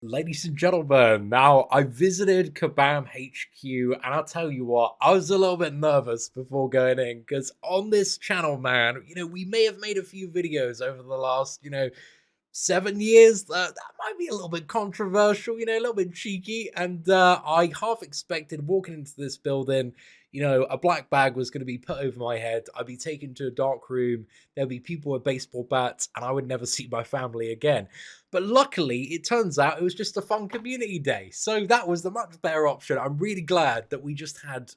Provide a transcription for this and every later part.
Ladies and gentlemen, now I visited Kabam HQ, and I'll tell you what, I was a little bit nervous before going in because on this channel, man, we may have made a few videos over the last, 7 years. That might be a little bit controversial, a little bit cheeky. And I half expected walking into this building, a black bag was going to be put over my head. I'd be taken to a dark room. There'd be people with baseball bats, and I would never see my family again. But luckily, it turns out it was just a fun community day. So that was the much better option. I'm really glad that we just had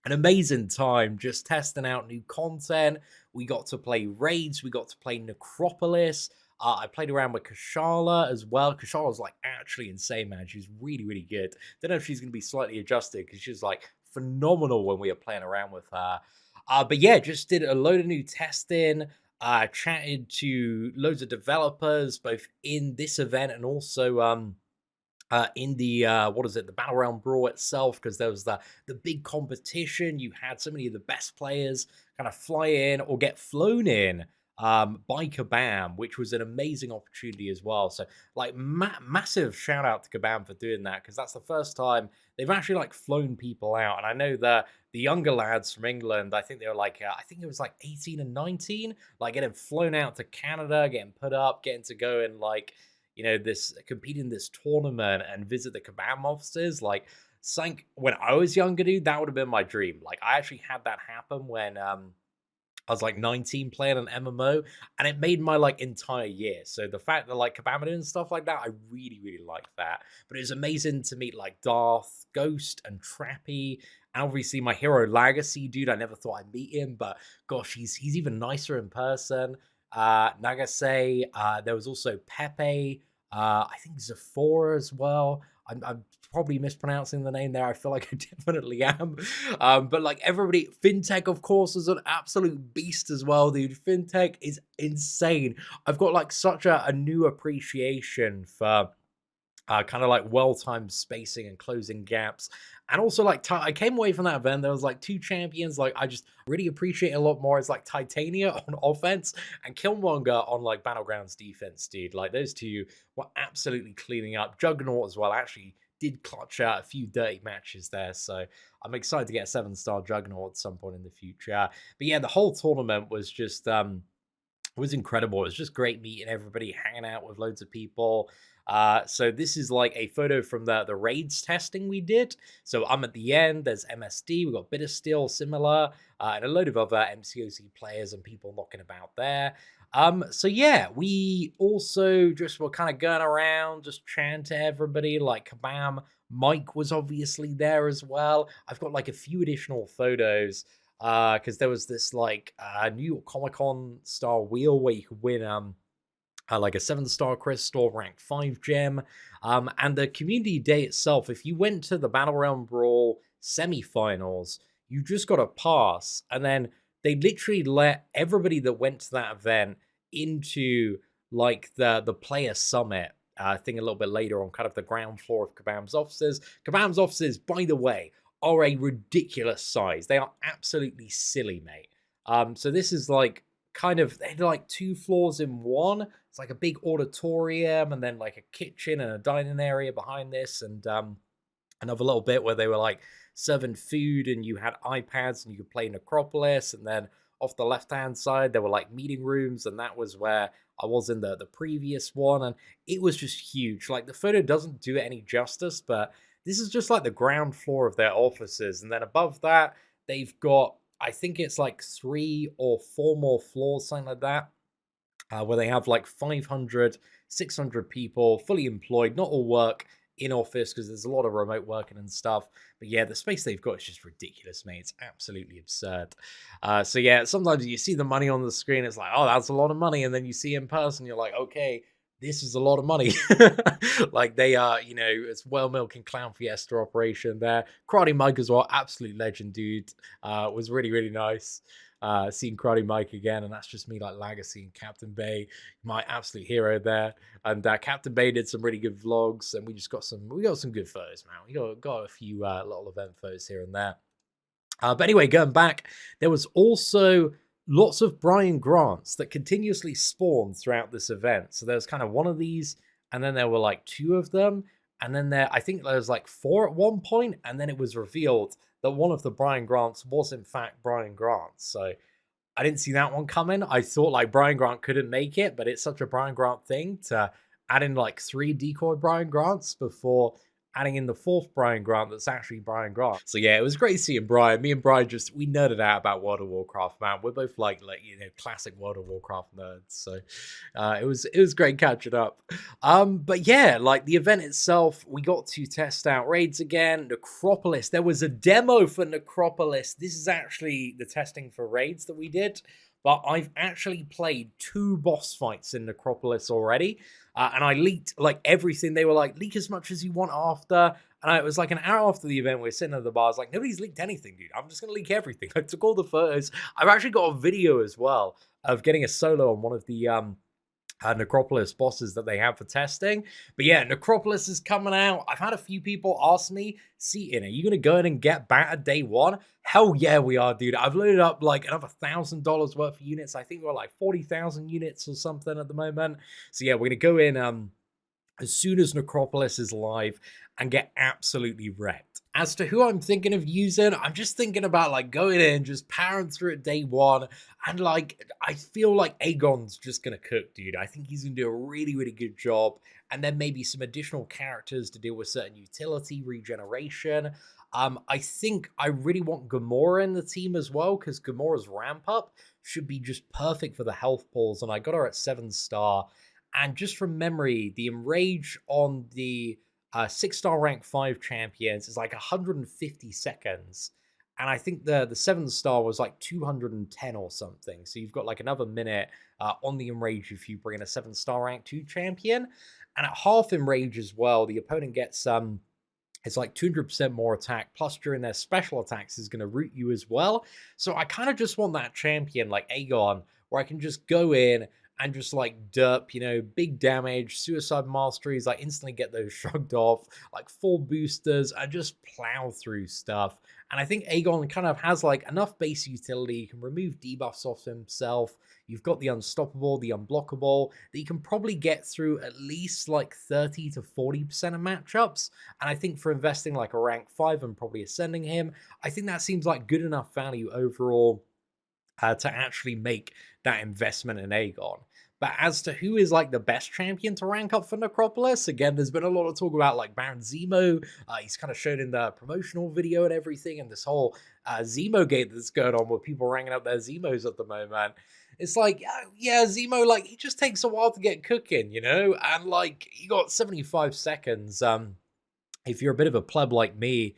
an amazing time just testing out new content. We got to play raids, we got to play Necropolis. I played around with Kashala as well. Kashala's like actually insane, man. She's really, really good. Don't know if she's going to be slightly adjusted because she's like phenomenal when we were playing around with her. But yeah, just did a load of new testing. Chatted to loads of developers, both in this event and also in the what is it, the Battle Round Brawl itself, because there was the big competition. You had so many of the best players kind of fly in or get flown in by Kabam, which was an amazing opportunity as well. So like massive shout out to Kabam for doing that, because that's the first time they've actually like flown people out. And I know that the younger lads from England, I think they were like I think it was like 18 and 19, like getting flown out to Canada, getting put up, getting to go and like this compete in this tournament and visit the Kabam offices. Like, sank when I was younger, dude, that would have been my dream. Like, I actually had that happen when I was like 19 playing an MMO, and it made my like entire year. So the fact that like Kabam and stuff like that, I really, really liked that. But it was amazing to meet like Darth, Ghost, and Trappy. And obviously my hero Legacy, dude, I never thought I'd meet him, but gosh, he's even nicer in person. Nagase, there was also Pepe, I think Zephora as well. I'm probably mispronouncing the name there. I feel like I definitely am. But like everybody, FinTech, of course, is an absolute beast as well, dude. FinTech is insane. I've got like such a new appreciation for kind of like well-timed spacing and closing gaps. And also like I came away from that event, there was like two champions like I just really appreciate a lot more. It's like Titania on offense and Killmonger on like Battlegrounds defense, dude. Like those two were absolutely cleaning up. Juggernaut as well actually did clutch out a few dirty matches there, so I'm excited to get a 7-star Juggernaut at some point in the future. But yeah, the whole tournament was just was incredible. It was just great meeting everybody, hanging out with loads of people. So this is like a photo from the raids testing we did. So I'm at the end. There's MSD. We've got Bittersteel, similar, and a load of other MCOC players and people knocking about there. So yeah, we also just were kind of going around, just chatting to everybody. Like Kabam, Mike was obviously there as well. I've got like a few additional photos because there was this like New York Comic Con style wheel where you could win like a 7-star crystal, rank 5 gem, and the community day itself. If you went to the Battle Round Brawl semifinals, you just got a pass, and then they literally let everybody that went to that event into like the player summit thing a little bit later on, kind of the ground floor of Kabam's offices. Kabam's offices, by the way, are a ridiculous size. They are absolutely silly, mate. So this is like kind of, they had like 2 floors in one. It's like a big auditorium and then like a kitchen and a dining area behind this, and another little bit where they were like serving food and you had iPads and you could play Necropolis. And then off the left hand side there were like meeting rooms, and that was where I was in the previous one, and it was just huge. Like the photo doesn't do it any justice, but this is just like the ground floor of their offices. And then above that, they've got, I think it's like 3 or 4 more floors, something like that, where they have like 500, 600 people fully employed, not all work in office because there's a lot of remote working and stuff. But yeah, the space they've got is just ridiculous, mate. It's absolutely absurd. So yeah, sometimes you see the money on the screen, it's like, oh, that's a lot of money. And then you see in person, you're like, okay, this is a lot of money. Like they are, it's Well Milk and Clown Fiesta operation there. Karate Mike as well, absolute legend, dude. Was really, really nice. Seeing Karate Mike again, and that's just me like Legacy and Captain Bay, my absolute hero there. And Captain Bay did some really good vlogs, and we got some good photos, man. We got a few little event photos here and there. But anyway, going back, there was also lots of Brian Grants that continuously spawned throughout this event. So there's kind of one of these, and then there were like 2 of them, and then I think there was like 4 at one point, and then it was revealed that one of the Brian Grants was in fact Brian Grant. So I didn't see that one coming. I thought like Brian Grant couldn't make it, but it's such a Brian Grant thing to add in like 3 decoy Brian Grants before adding in the 4th Brian Grant that's actually Brian Grant. So yeah, it was great seeing Brian. Me and Brian just we nerded out about World of Warcraft, man. We're both like classic World of Warcraft nerds. So it was great catching up. But yeah, like the event itself, we got to test out raids again. Necropolis. There was a demo for Necropolis. This is actually the testing for raids that we did. But I've actually played 2 boss fights in Necropolis already. And I leaked like everything. They were like, leak as much as you want after. And it was like an hour after the event, we are sitting at the bar. I was like, nobody's leaked anything, dude. I'm just going to leak everything. I took all the photos. I've actually got a video as well of getting a solo on one of the Necropolis bosses that they have for testing. But yeah, Necropolis is coming out. I've had a few people ask me, Seatin, are you going to go in and get battered day one? Hell yeah, we are, dude. I've loaded up like another $1,000 worth of units. I think we're like 40,000 units or something at the moment. So yeah, we're going to go in as soon as Necropolis is live and get absolutely wrecked. As to who I'm thinking of using, I'm just thinking about like going in, just powering through it day one. And like, I feel like Aegon's just going to cook, dude. I think he's going to do a really, really good job. And then maybe some additional characters to deal with certain utility, regeneration. I think I really want Gamora in the team as well, because Gamora's ramp up should be just perfect for the health pools. And I got her at 7-star. And just from memory, the enrage on the 6-star rank 5 champions is like 150 seconds. And I think the 7-star was like 210 or something. So you've got like another minute on the enrage if you bring in a 7-star rank 2 champion. And at half enrage as well, the opponent gets it's like 200% more attack, plus during their special attacks is going to root you as well. So I kind of just want that champion like Aegon, where I can just go in and just like derp, big damage, suicide masteries, like instantly get those shrugged off, like full boosters, and just plow through stuff. And I think Aegon kind of has like enough base utility. You can remove debuffs off himself. You've got the unstoppable, the unblockable, that you can probably get through at least like 30 to 40% of matchups. And I think for investing like a rank 5 and probably ascending him, I think that seems like good enough value overall to actually make that investment in Aegon. But as to who is like the best champion to rank up for Necropolis, again, there's been a lot of talk about like Baron Zemo. He's kind of shown in the promotional video and everything, and this whole Zemo gate that's going on with people ranking up their Zemos at the moment. It's like, yeah, Zemo, like he just takes a while to get cooking, and like he got 75 seconds. If you're a bit of a pleb like me,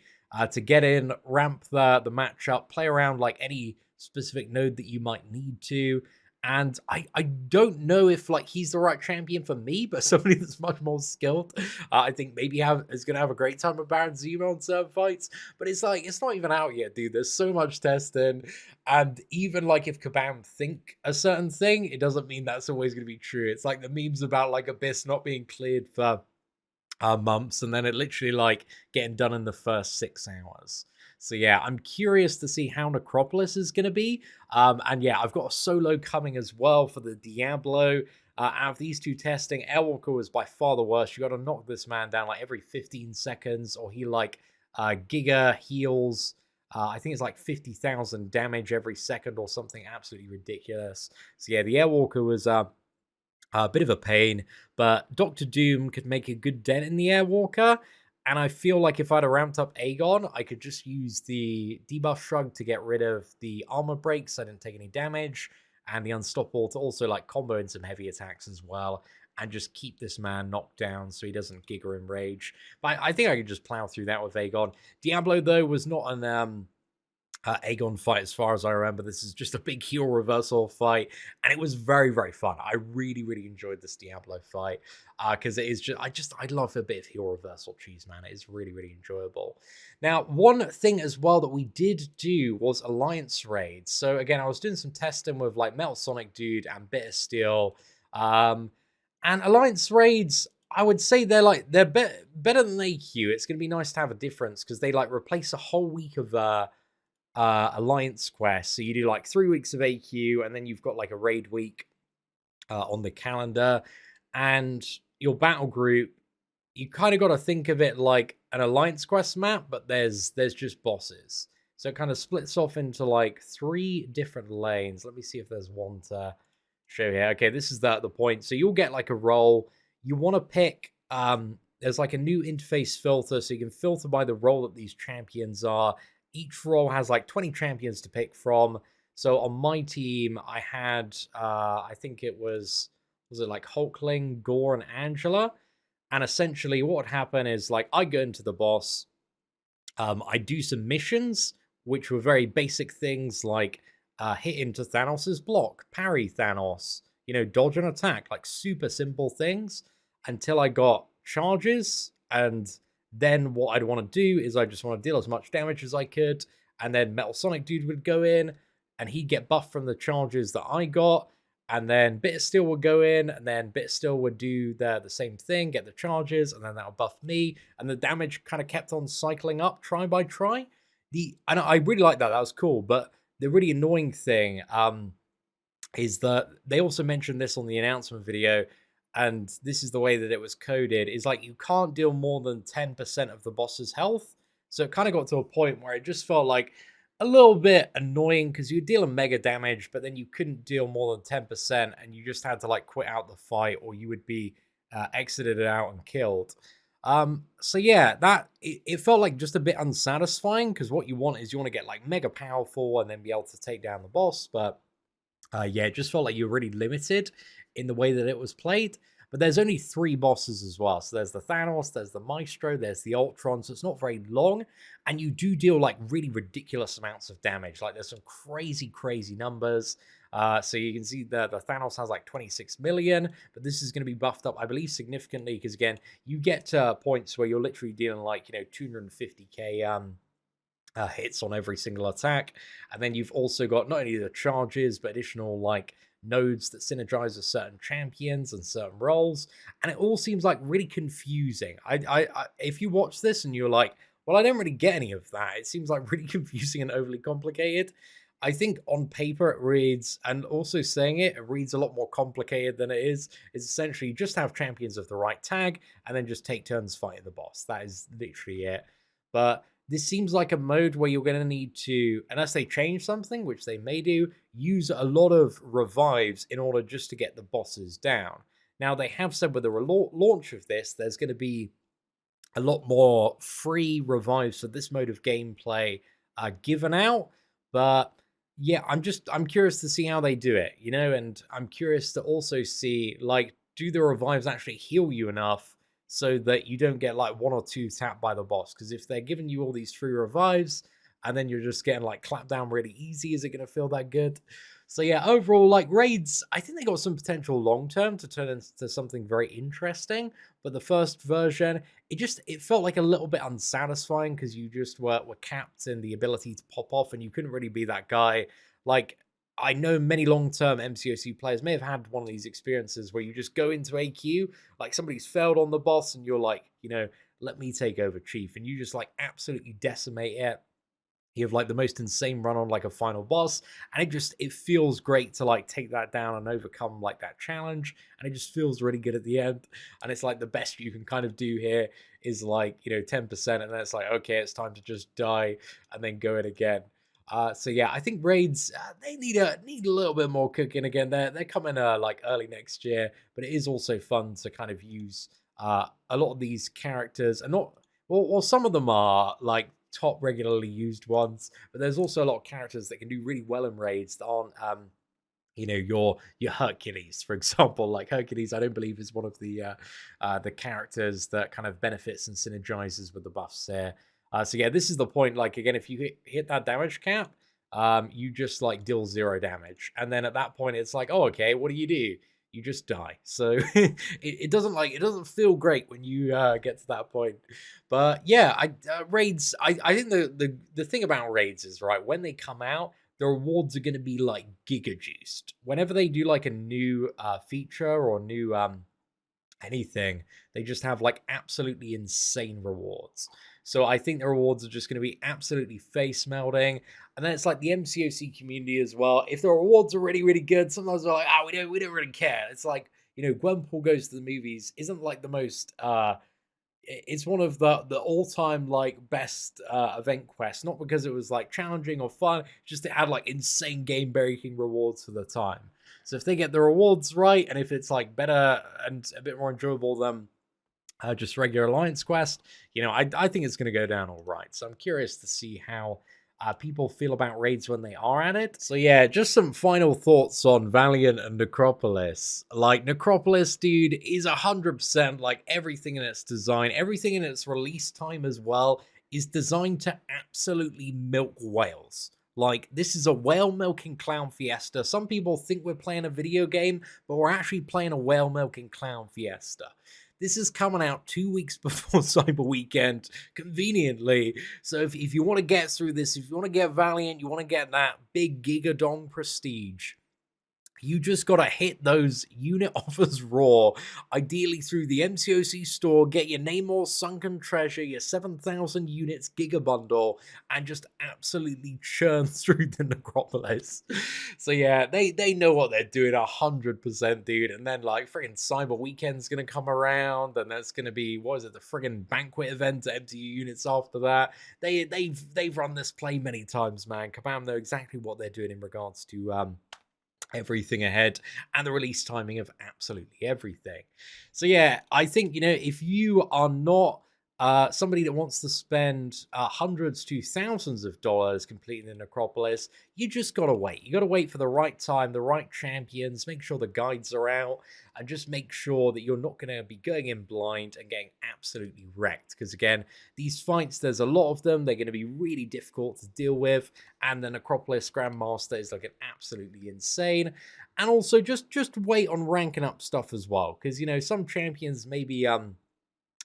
to get in, ramp the match up, play around like any specific node that you might need to. And I don't know if like he's the right champion for me, but somebody that's much more skilled, I think maybe is going to have a great time with Baron Zemo on certain fights. But it's like, it's not even out yet, dude. There's so much testing. And even like if Kabam think a certain thing, it doesn't mean that's always going to be true. It's like the memes about like Abyss not being cleared for months, and then it literally like getting done in the first 6 hours. So yeah, I'm curious to see how Necropolis is going to be. And yeah, I've got a solo coming as well for the Diablo. Out of these 2 testing, Airwalker was by far the worst. You got to knock this man down like every 15 seconds, or he like Giga heals. I think it's like 50,000 damage every second or something absolutely ridiculous. So yeah, the Airwalker was a bit of a pain, but Doctor Doom could make a good dent in the Airwalker. And I feel like if I'd have ramped up Aegon, I could just use the debuff shrug to get rid of the armor breaks. So I didn't take any damage, and the unstoppable to also like combo in some heavy attacks as well, and just keep this man knocked down so he doesn't Giga Enrage. But I think I could just plow through that with Aegon. Diablo though was not an Aegon fight as far as I remember. This is just a big heel reversal fight, and it was very, very fun. I really, really enjoyed this Diablo fight because it is I love a bit of heel reversal cheese, man. It is really, really enjoyable. Now, one thing as well that we did do was Alliance raids. So again, I was doing some testing with like Metal Sonic Dude and Bitter Steel, and Alliance raids, I would say they're better than AQ. It's going to be nice to have a difference because they like replace a whole week of Alliance quest. So you do like 3 weeks of AQ, and then you've got like a raid week on the calendar. And your battle group, you kind of got to think of it like an alliance quest map, but there's just bosses. So it kind of splits off into like 3 different lanes. Let me see if there's one to show here. Okay, this is the point. So you'll get like a role. You want to pick there's like a new interface filter, so you can filter by the role that these champions are. Each role has like 20 champions to pick from. So on my team, I had I think it was it like Hulkling, Gore, and Angela. And essentially, what would happen is like I go into the boss, I do some missions, which were very basic things like hit into Thanos's block, parry Thanos, dodge an attack, like super simple things until I got charges. And then what I'd want to do is I just want to deal as much damage as I could. And then Metal Sonic Dude would go in and he'd get buffed from the charges that I got. And then Bit of Steel would go in, and then Bit of Steel would do the same thing, get the charges, and then that'll buff me. And the damage kind of kept on cycling up try by try. And I really like that. That was cool. But the really annoying thing is that they also mentioned this on the announcement video, and this is the way that it was coded, is like you can't deal more than 10% of the boss's health. So it kind of got to a point where it just felt like a little bit annoying because you deal a mega damage, but then you couldn't deal more than 10%, and you just had to like quit out the fight, or you would be exited out and killed. So yeah, it felt like just a bit unsatisfying because what you want is you want to get like mega powerful and then be able to take down the boss, but yeah, it just felt like you're really limited in the way that it was played. But there's only 3 bosses as well. So there's the Thanos, there's the Maestro, there's the Ultron. So it's not very long. And you do deal like really ridiculous amounts of damage. Like there's some crazy, crazy numbers. So you can see the Thanos has like 26 million. But this is going to be buffed up, I believe, significantly. Because again, you get to points where you're literally dealing like, 250k hits on every single attack. And then you've also got not only the charges, but additional like nodes that synergize with certain champions and certain roles. And it all seems like really confusing. If you watch this and you're like, well, I don't really get any of that, it seems like really confusing and overly complicated. I think on paper it reads, and also saying it reads a lot more complicated than it is. It's essentially just have champions of the right tag and then just take turns fighting the boss. That is literally it. But this seems like a mode where you're going to need to, unless they change something, which they may do, use a lot of revives in order just to get the bosses down. Now, they have said with the launch of this, there's going to be a lot more free revives for this mode of gameplay given out. But yeah, I'm curious to see how they do it, and I'm curious to also see, like, do the revives actually heal you enough so that you don't get like 1 or 2 tapped by the boss? Because if they're giving you all these free revives and then you're just getting like clapped down really easy, is it going to feel that good? So yeah, overall, like raids, I think they got some potential long term to turn into something very interesting. But the first version, it felt like a little bit unsatisfying because you just were capped in the ability to pop off, and you couldn't really be that guy. Like, I know many long-term MCOC players may have had one of these experiences where you just go into AQ, like somebody's failed on the boss, and you're like, let me take over Chief, and you just like absolutely decimate it. You have like the most insane run on like a final boss, and it feels great to like take that down and overcome like that challenge, and it just feels really good at the end. And it's like the best you can kind of do here is like 10%, and then it's like, okay, it's time to just die and then go in again. So yeah, I think raids they need a little bit more cooking again. They're coming like early next year, but it is also fun to kind of use a lot of these characters, and not well, some of them are like top regularly used ones, but there's also a lot of characters that can do really well in raids that aren't your Hercules, for example. Like Hercules, I don't believe is one of the characters that kind of benefits and synergizes with the buffs here. So yeah, this is the point. Like again, if you hit that damage cap, you just like deal 0 damage, and then at that point, it's like, oh, okay, what do? You just die. So it doesn't feel great when you get to that point. But yeah, raids. I think the thing about raids is, right, when they come out, the rewards are going to be like giga juiced. Whenever they do like a new feature or new anything, they just have like absolutely insane rewards. So I think the rewards are just going to be absolutely face melting. And then it's like the MCOC community as well. If the rewards are really, really good, sometimes they're like, we don't really care. It's like, Gwenpool Goes to the Movies isn't like the most it's one of the all-time like best event quests, not because it was like challenging or fun, just it had like insane game breaking rewards for the time. So if they get the rewards right, and if it's like better and a bit more enjoyable than just regular alliance quest, I think it's going to go down all right. So I'm curious to see how people feel about raids when they are at it. So yeah, just some final thoughts on Valiant and Necropolis. Like, Necropolis, dude, is 100% like everything in its design, everything in its release time as well, is designed to absolutely milk whales. Like, this is a whale milking clown fiesta. Some people think we're playing a video game, but we're actually playing a whale milking clown fiesta. This is coming out 2 weeks before Cyber Weekend, conveniently. So if you want to get through this, if you want to get Valiant, you want to get that big Gigadong prestige, you just got to hit those unit offers raw, ideally through the MCOC store, get your Namor Sunken Treasure, your 7,000 units Giga Bundle, and just absolutely churn through the Necropolis. So yeah, they know what they're doing 100%, dude. And then like friggin' Cyber Weekend's gonna come around, and that's gonna be, what is it, the friggin' banquet event at MTU units after that. They've run this play many times, man. Kabam know exactly what they're doing in regards to everything ahead and the release timing of absolutely everything. So yeah, I think, if you are not somebody that wants to spend hundreds to thousands of dollars completing the Necropolis, you just gotta wait. You gotta wait for the right time, the right champions, make sure the guides are out, and just make sure that you're not gonna be going in blind and getting absolutely wrecked. Because again, these fights, there's a lot of them, they're gonna be really difficult to deal with, and the Necropolis Grandmaster is like an absolutely insane. And also just wait on ranking up stuff as well, because some champions may be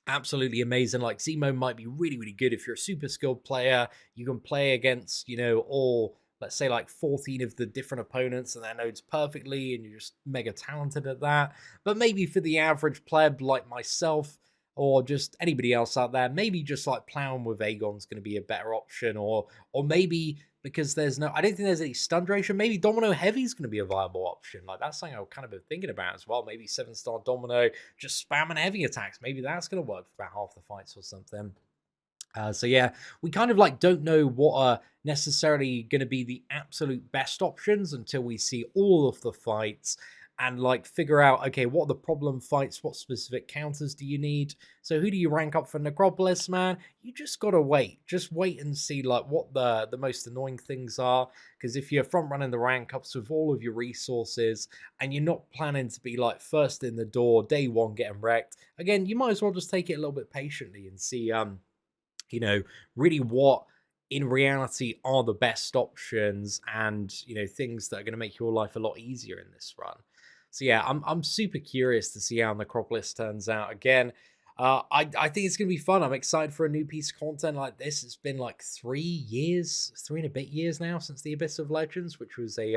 absolutely amazing. Like Zemo might be really, really good if you're a super skilled player. You can play against, all, let's say, like 14 of the different opponents and their nodes perfectly, and you're just mega talented at that. But maybe for the average pleb like myself, or just anybody else out there, maybe just like plowing with Aegon's going to be a better option, or maybe because I don't think there's any stun duration, maybe Domino Heavy is going to be a viable option. Like, that's something I've kind of been thinking about as well. Maybe 7-star Domino, just spamming heavy attacks. Maybe that's going to work for about half the fights or something. So yeah, we kind of like don't know what are necessarily going to be the absolute best options until we see all of the fights and like figure out, okay, what are the problem fights, what specific counters do you need? So who do you rank up for Necropolis, man? You just gotta wait. Just wait and see like what the most annoying things are. Because if you're front running the rank ups with all of your resources and you're not planning to be like first in the door, day one getting wrecked, again, you might as well just take it a little bit patiently and see really what in reality are the best options, and things that are going to make your life a lot easier in this run. So yeah, I'm super curious to see how Necropolis turns out. Again, I think it's gonna be fun. I'm excited for a new piece of content like this. It's been like 3 years, 3 and a bit years now since the Abyss of Legends, which was a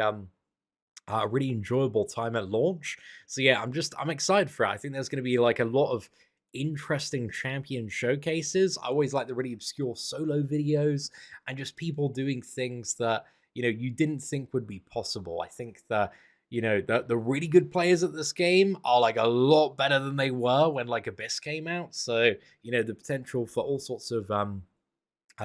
really enjoyable time at launch. So yeah, I'm excited for it. I think there's going to be like a lot of interesting champion showcases. I always like the really obscure solo videos and just people doing things that you didn't think would be possible. I think that the really good players at this game are like a lot better than they were when like Abyss came out. So the potential for all sorts of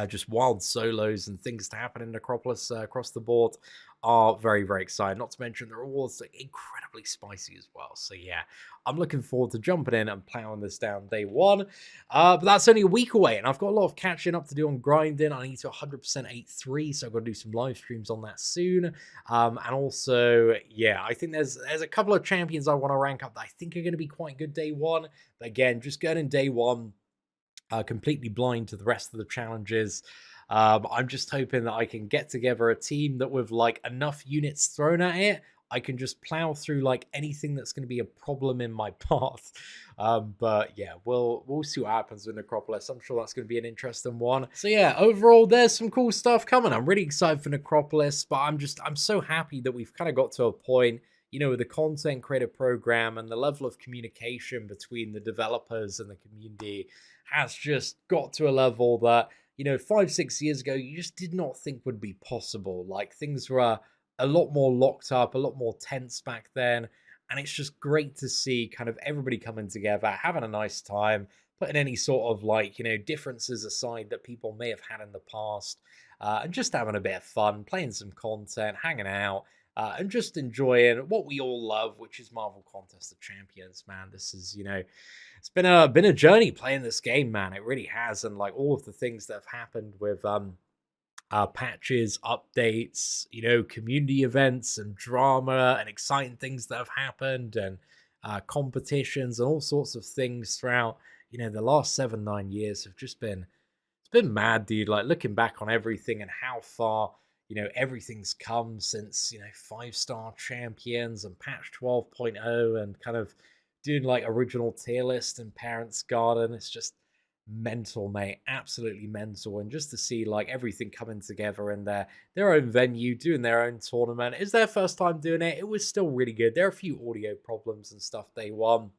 just wild solos and things to happen in Necropolis across the board are very, very exciting. Not to mention the rewards are incredibly spicy as well. So yeah, I'm looking forward to jumping in and plowing this down day one. But that's only a week away, and I've got a lot of catching up to do on grinding. I need to 100% 8-3, so I've got to do some live streams on that soon. And also, yeah, I think there's a couple of champions I want to rank up that I think are going to be quite good day one. But again, just going in day one, completely blind to the rest of the challenges. I'm just hoping that I can get together a team that with like enough units thrown at it, I can just plow through like anything that's going to be a problem in my path. But yeah, we'll see what happens with Necropolis. I'm sure that's going to be an interesting one. So yeah, overall, there's some cool stuff coming. I'm really excited for Necropolis, but I'm so happy that we've kind of got to a point, with the content creator program and the level of communication between the developers and the community has just got to a level that 5-6 years ago you just did not think would be possible. Like, things were a lot more locked up, a lot more tense back then, And it's just great to see kind of everybody coming together, having a nice time, putting any sort of like, differences aside that people may have had in the past, and just having a bit of fun, playing some content, hanging out, and just enjoying what we all love, which is Marvel Contest of Champions, man. This is, it's been a journey playing this game, man. It really has. And like all of the things that have happened with patches, updates, community events and drama and exciting things that have happened and competitions and all sorts of things throughout, the last 7, 9 years have just been, it's been mad, dude. Like looking back on everything and how far, everything's come since, 5-star champions and patch 12.0 and kind of doing like original tier list and Parents Garden. It's just mental, mate. Absolutely mental. And just to see like everything coming together in their own venue, doing their own tournament. It's their first time doing it. It was still really good. There are a few audio problems and stuff they won.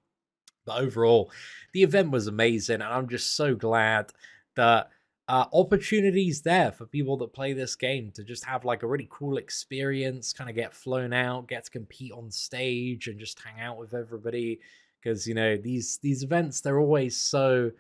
But overall, the event was amazing, and I'm just so glad that opportunities there for people that play this game to just have like a really cool experience, kind of get flown out, get to compete on stage, and just hang out with everybody. Because these events, they're always so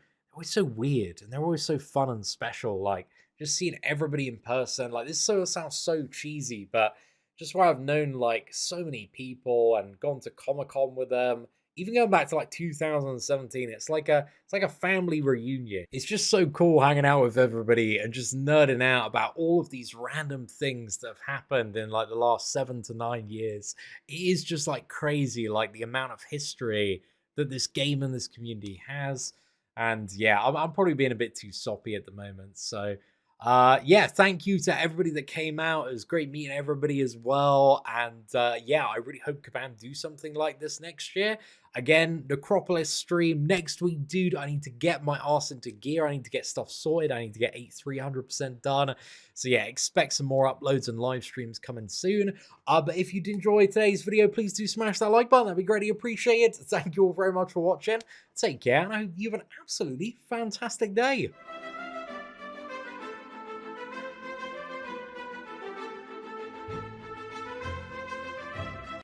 weird, and they're always so fun and special. Like just seeing everybody in person, like this sounds so cheesy, but just where I've known like so many people and gone to Comic-Con with them, even going back to like 2017, it's like a family reunion. It's just so cool hanging out with everybody and just nerding out about all of these random things that have happened in like the last 7 to 9 years. It is just like crazy, like the amount of history that this game and this community has. And yeah, I'm probably being a bit too soppy at the moment. So yeah, thank you to everybody that came out. It was great meeting everybody as well. And yeah, I really hope Kabam do something like this next year. Again, Necropolis stream next week, dude. I need to get my ass into gear. I need to get stuff sorted. I need to get 300% done. So yeah, expect some more uploads and live streams coming soon. But if you did enjoy today's video, please do smash that like button. That'd be greatly appreciated. Thank you all very much for watching. Take care, and I hope you have an absolutely fantastic day.